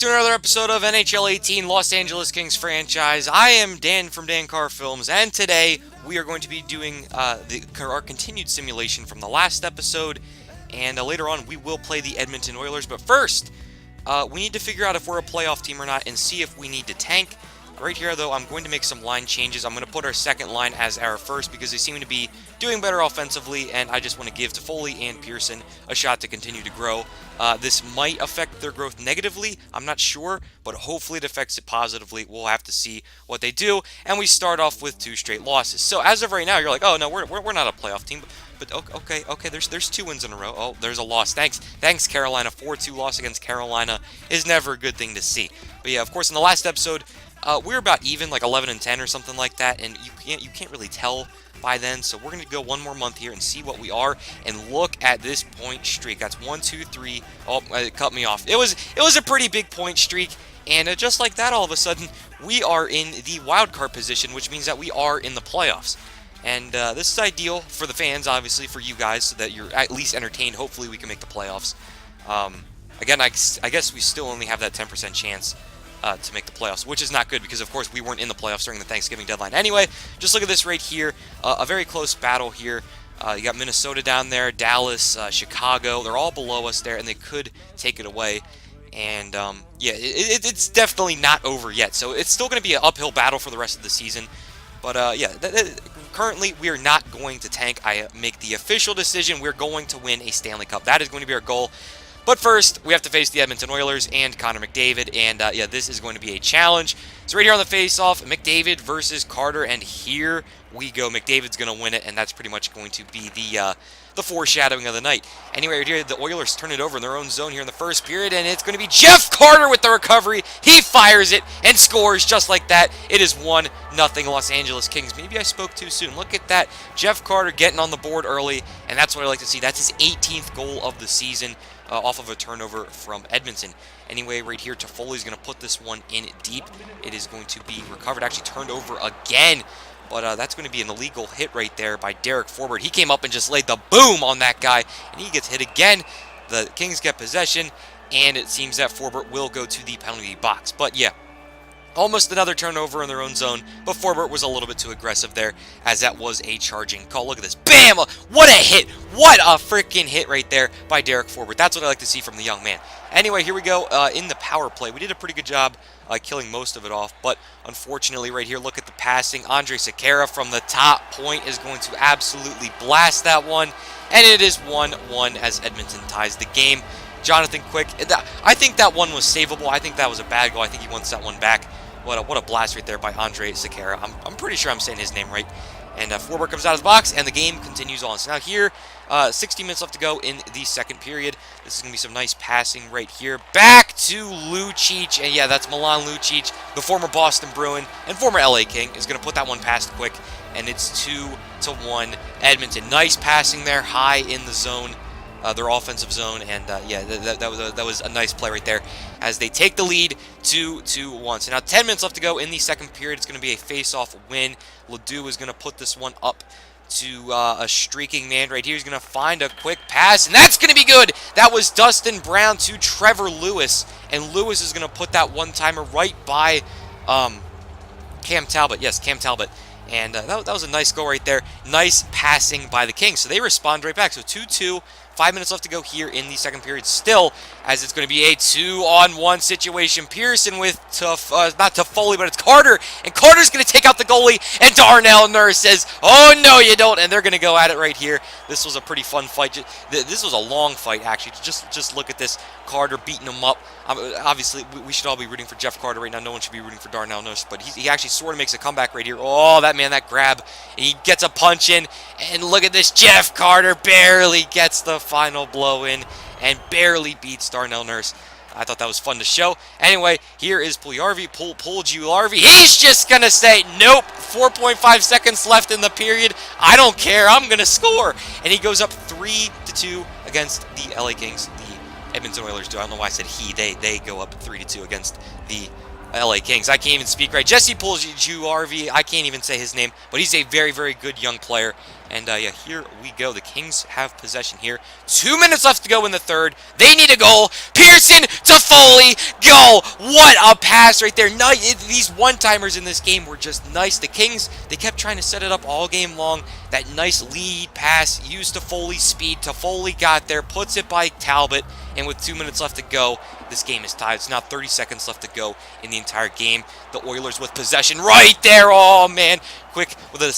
to another episode of NHL 18 Los Angeles Kings franchise. I am Dan from Dan Carr Films, and today we are going to be doing our continued simulation from the last episode, and later on we will play the Edmonton Oilers. But first, we need to figure out if we're a playoff team or not and see if we need to tank. Right here, though, I'm going to make some line changes. I'm going to put our second line as our first because they seem to be doing better offensively, and I just want to give Toffoli and Pearson a shot to continue to grow. This might affect their growth negatively. I'm not sure, but hopefully it affects it positively. We'll have to see what they do, and we start off with 2 straight losses. So as of right now, you're like, oh, no, we're not a playoff team. But okay, there's 2 wins in a row. Oh, there's a loss. Thanks, Carolina. 4-2 loss against Carolina is never a good thing to see. But yeah, of course, in the last episode, we were about even, like 11-10 or something like that, and you can't really tell by then. So we're gonna go one more month here and see what we are. And look at this point streak. That's 1, 2, 3. Oh, it cut me off. It was a pretty big point streak, and just like that, all of a sudden, we are in the wild card position, which means that we are in the playoffs. And this is ideal for the fans, obviously, for you guys, so that you're at least entertained. Hopefully, we can make the playoffs. Again, I guess we still only have that 10% chance to make the playoffs, which is not good because, of course, we weren't in the playoffs during the Thanksgiving deadline. Anyway, just look at this right here. A very close battle here. You got Minnesota down there, Dallas, Chicago. They're all below us there, and they could take it away. And, yeah, it's definitely not over yet. So it's still going to be an uphill battle for the rest of the season. But, yeah, currently we are not going to tank. I make the official decision. We're going to win a Stanley Cup. That is going to be our goal. But first, we have to face the Edmonton Oilers and Connor McDavid, and yeah, this is going to be a challenge. So right here on the face-off, McDavid versus Carter, and here we go. McDavid's going to win it, and that's pretty much going to be the foreshadowing of the night. Anyway, right here, the Oilers turn it over in their own zone here in the first period, and it's going to be Jeff Carter with the recovery. He fires it and scores just like that. It is 1-0 Los Angeles Kings. Maybe I spoke too soon. Look at that. Jeff Carter getting on the board early, and that's what I like to see. That's his 18th goal of the season. Off of a turnover from Edmonton. Anyway, right here, Toffoli's going to put this one in deep. It is going to be recovered, actually turned over again. But that's going to be an illegal hit right there by Derek Forbort. He came up and just laid the boom on that guy, and he gets hit again. The Kings get possession, and it seems that Forbort will go to the penalty box. But yeah, almost another turnover in their own zone, but Forbort was a little bit too aggressive there, as that was a charging call. Look at this. Bam! What a hit! What a freaking hit right there by Derek Forbort. That's what I like to see from the young man. Anyway, here we go in the power play. We did a pretty good job killing most of it off, but unfortunately right here, look at the passing. Andre Sekera from the top point is going to absolutely blast that one, and it is 1-1 as Edmonton ties the game. Jonathan Quick, I think that one was savable. I think that was a bad goal. I think he wants that one back. What a blast right there by Andre Sekera. I'm pretty sure I'm saying his name right. And Forbort comes out of the box, and the game continues on. So now here, 60 minutes left to go in the second period. This is going to be some nice passing right here. Back to Lucic. And yeah, that's Milan Lucic, the former Boston Bruin and former LA King, is going to put that one past Quick. And it's 2-1 Edmonton. Nice passing there, high in the zone. Their offensive zone, and yeah, that was a nice play right there as they take the lead 2-1. So now 10 minutes left to go in the second period. It's going to be a face-off win. Ledoux is going to put this one up to a streaking man right here. He's going to find a quick pass, and that's going to be good. That was Dustin Brown to Trevor Lewis, and Lewis is going to put that one-timer right by Cam Talbot. Yes, Cam Talbot. And that was a nice goal right there. Nice passing by the Kings. So they respond right back. So 2-2. 5 minutes left to go here in the second period still, as it's going to be a 2-on-1 situation. Pearson with, not Toffoli, but it's Carter. And Carter's going to take out the goalie, and Darnell Nurse says, oh, no, you don't. And they're going to go at it right here. This was a pretty fun fight. This was a long fight, actually. Just look at this. Carter beating him up. Obviously, we should all be rooting for Jeff Carter right now. No one should be rooting for Darnell Nurse, but he actually sort of makes a comeback right here. Oh, that grab. And he gets a punch in. And look at this. Jeff Carter barely gets the final blow in and barely beats Darnell Nurse. I thought that was fun to show. Anyway, here is Puljujarvi. He's just going to say, nope, 4.5 seconds left in the period. I don't care. I'm going to score. And he goes up 3-2 against the LA Kings. The Edmonton Oilers do. I don't know why I said he. They go up 3-2 against the LA Kings. I can't even speak right. Jesse Puljujarvi, I can't even say his name, but he's a very, very good young player. And yeah, here we go. The Kings have possession here. 2 minutes left to go in the third. They need a goal. Pearson to Foley. Goal. What a pass right there. These one-timers in this game were just nice. The Kings, they kept trying to set it up all game long. That nice lead pass used to Foley's speed. Toffoli got there, puts it by Talbot. And with 2 minutes left to go, this game is tied. It's now 30 seconds left to go in the entire game. The Oilers with possession right there. Oh, man. Quick with a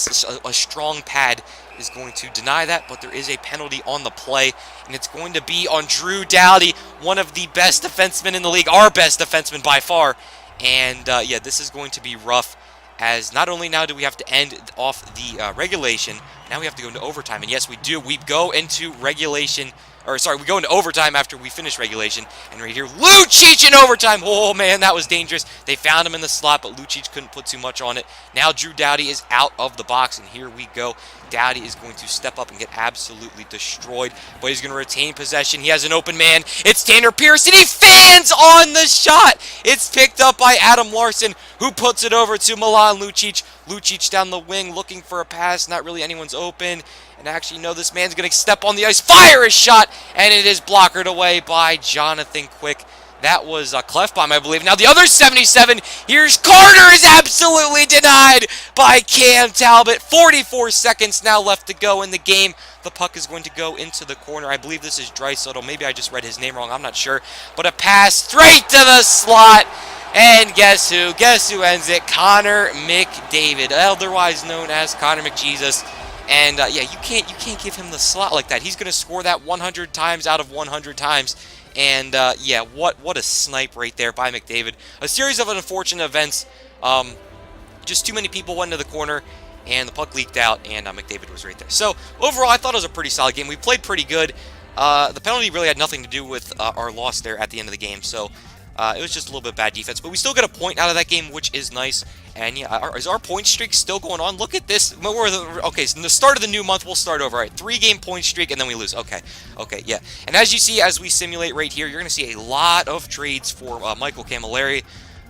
strong pad is going to deny that, but there is a penalty on the play, and it's going to be on Drew Doughty, one of the best defensemen in the league, our best defenseman by far. And yeah, this is going to be rough, as not only now do we have to end off the regulation, now we have to go into overtime. And yes, we do. We go into regulation, or sorry, we go into overtime after we finish regulation. And right here, Lucic in overtime. Oh, man, that was dangerous. They found him in the slot, but Lucic couldn't put too much on it. Now Drew Doughty is out of the box, and here we go. Doughty is going to step up and get absolutely destroyed, but he's going to retain possession. He has an open man. It's Tanner Pearson. He fans on the shot. It's picked up by Adam Larson, who puts it over to Milan Lucic. Lucic down the wing looking for a pass. Not really anyone's open. And actually, no, this man's going to step on the ice, fire his shot, and it is blockered away by Jonathan Quick. That was Clefbaum, I believe. Now the other 77, here's Carter, is absolutely denied by Cam Talbot. 44 seconds now left to go in the game. The puck is going to go into the corner. I believe this is Draisaitl. Maybe I just read his name wrong. I'm not sure. But a pass straight to the slot. And guess who? Guess who ends it? Connor McDavid, otherwise known as Connor McJesus. And yeah, you can't give him the slot like that. He's going to score that 100 times out of 100 times. And yeah, what a snipe right there by McDavid. A series of unfortunate events. Just too many people went into the corner, and the puck leaked out, and McDavid was right there. So overall, I thought it was a pretty solid game. We played pretty good. The penalty really had nothing to do with our loss there at the end of the game. So it was just a little bit bad defense, but we still get a point out of that game, which is nice. And yeah, is our point streak still going on? Look at this. Okay, so in the start of the new month, we'll start over. All right, 3-game point streak, and then we lose. Okay, yeah. And as you see, as we simulate right here, you're going to see a lot of trades for Michael Camilleri.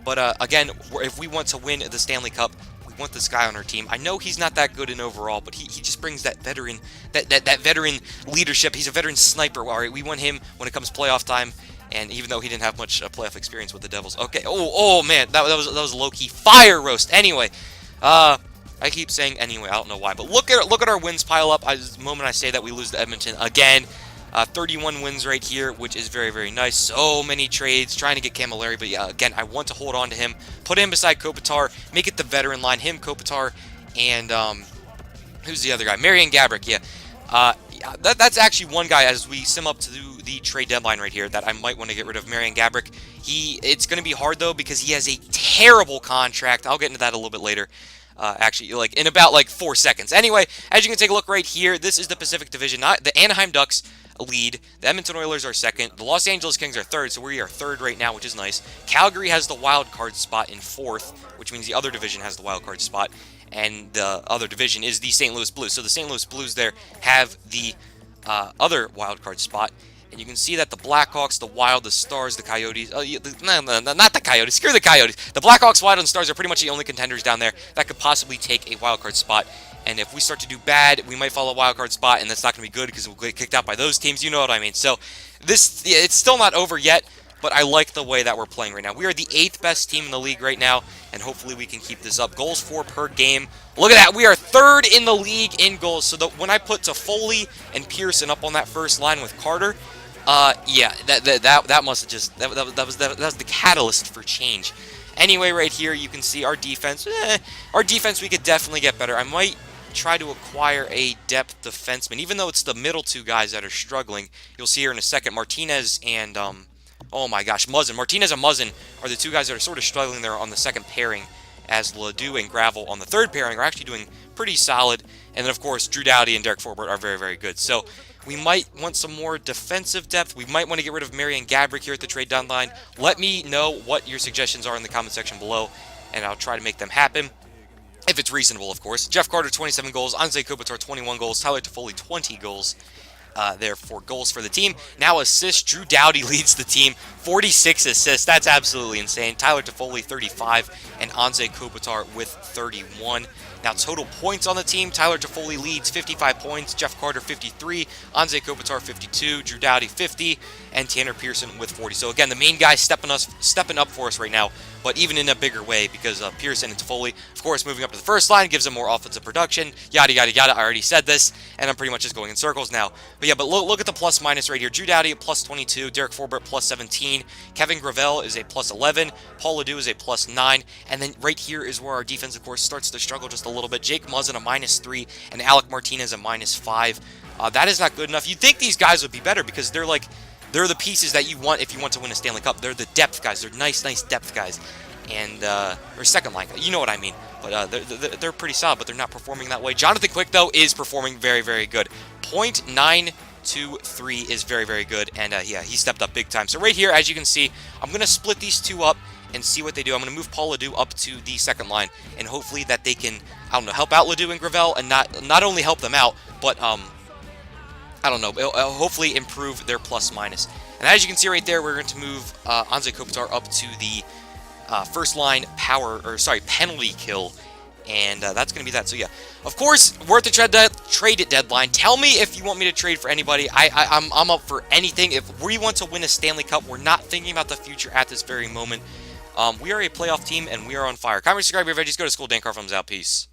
But again, if we want to win the Stanley Cup, we want this guy on our team. I know he's not that good in overall, but he just brings that veteran, that veteran leadership. He's a veteran sniper. All right, we want him when it comes playoff time. And even though he didn't have much playoff experience with the Devils. Okay, oh man, that was low-key fire roast. Anyway, I keep saying anyway, I don't know why. But look at our wins pile up. The moment I say that, we lose to Edmonton again. 31 wins right here, which is very, very nice. So many trades, trying to get Camilleri. But yeah, again, I want to hold on to him. Put him beside Kopitar. Make it the veteran line. Him, Kopitar, and who's the other guy? Marian Gaborik, yeah. That's actually one guy, as we sim up to the trade deadline right here, that I might want to get rid of, Marian Gaborik. It's going to be hard, though, because he has a terrible contract. I'll get into that a little bit later. Actually, like in about 4 seconds. Anyway, as you can take a look right here, this is the Pacific Division. The Anaheim Ducks lead. The Edmonton Oilers are second. The Los Angeles Kings are third, so we are third right now, which is nice. Calgary has the wild card spot in fourth, which means the other division has the wild card spot. And the other division is the St. Louis Blues. So the St. Louis Blues there have the other wild card spot. And you can see that the Blackhawks, the Wild, the Stars, the Coyotes... no, not the Coyotes. Screw the Coyotes. The Blackhawks, Wild, and Stars are pretty much the only contenders down there that could possibly take a wild card spot. And if we start to do bad, we might fall a wild card spot, and that's not going to be good because we'll get kicked out by those teams. You know what I mean. So it's still not over yet. But I like the way that we're playing right now. We are the 8th best team in the league right now, and hopefully we can keep this up. Goals for per game. Look at that. We are third in the league in goals. So when I put Toffoli and Pearson up on that first line with Carter, yeah, that must have just that was the catalyst for change. Anyway, right here you can see our defense. Our defense, we could definitely get better. I might try to acquire a depth defenseman, even though it's the middle two guys that are struggling. You'll see here in a second, Martinez and oh my gosh, Muzzin. Martinez and Muzzin are the two guys that are sort of struggling there on the second pairing, as Ledoux and Gravel on the third pairing are actually doing pretty solid. And then, of course, Drew Doughty and Derek Forbort are very, very good. So we might want some more defensive depth. We might want to get rid of Marian Gaborik here at the trade deadline. Let me know what your suggestions are in the comment section below, and I'll try to make them happen. If it's reasonable, of course. Jeff Carter, 27 goals. Anze Kopitar, 21 goals. Tyler Toffoli, 20 goals. There for goals for the team. Now assists, Drew Doughty leads the team, 46 assists. That's absolutely insane. Tyler Toffoli, 35, and Anze Kopitar with 31. Now, total points on the team, Tyler Toffoli leads 55 points, Jeff Carter 53, Anze Kopitar 52, Drew Doughty 50, and Tanner Pearson with 40. So again, the main guy stepping up for us right now, but even in a bigger way because Pearson and Toffoli, of course, moving up to the first line gives them more offensive production, yada, yada, yada. I already said this, and I'm pretty much just going in circles now. But yeah, but look at the plus-minus right here. Drew Doughty, plus 22, Derek Forbort, plus 17, Kevin Gravel is a plus 11, Paul Ledoux is a plus 9, and then right here is where our defense, of course, starts to struggle just a little bit. Jake Muzzin, a minus 3, and Alec Martinez, a minus 5. That is not good enough. You'd think these guys would be better because they're the pieces that you want if you want to win a Stanley Cup. They're the depth guys. They're nice depth guys. And, or second line, you know what I mean. But they're pretty solid, but they're not performing that way. Jonathan Quick, though, is performing very, very good. .923 is very, very good. And, yeah, he stepped up big time. So right here, as you can see, I'm going to split these two up and see what they do. I'm going to move Paul Ledoux up to the second line, and hopefully that they can, I don't know, help out Ledoux and Gravel, and not only help them out, but, I don't know, it'll hopefully improve their plus-minus. And as you can see right there, we're going to move Anze Kopitar up to the first line penalty kill, and that's going to be that. So yeah, of course, worth the trade at deadline. Tell me if you want me to trade for anybody. I'm up for anything. If we want to win a Stanley Cup, we're not thinking about the future at this very moment. We are a playoff team, and we are on fire. Comment, subscribe, your veggies. Go to school. Dan Carfilms out. Peace.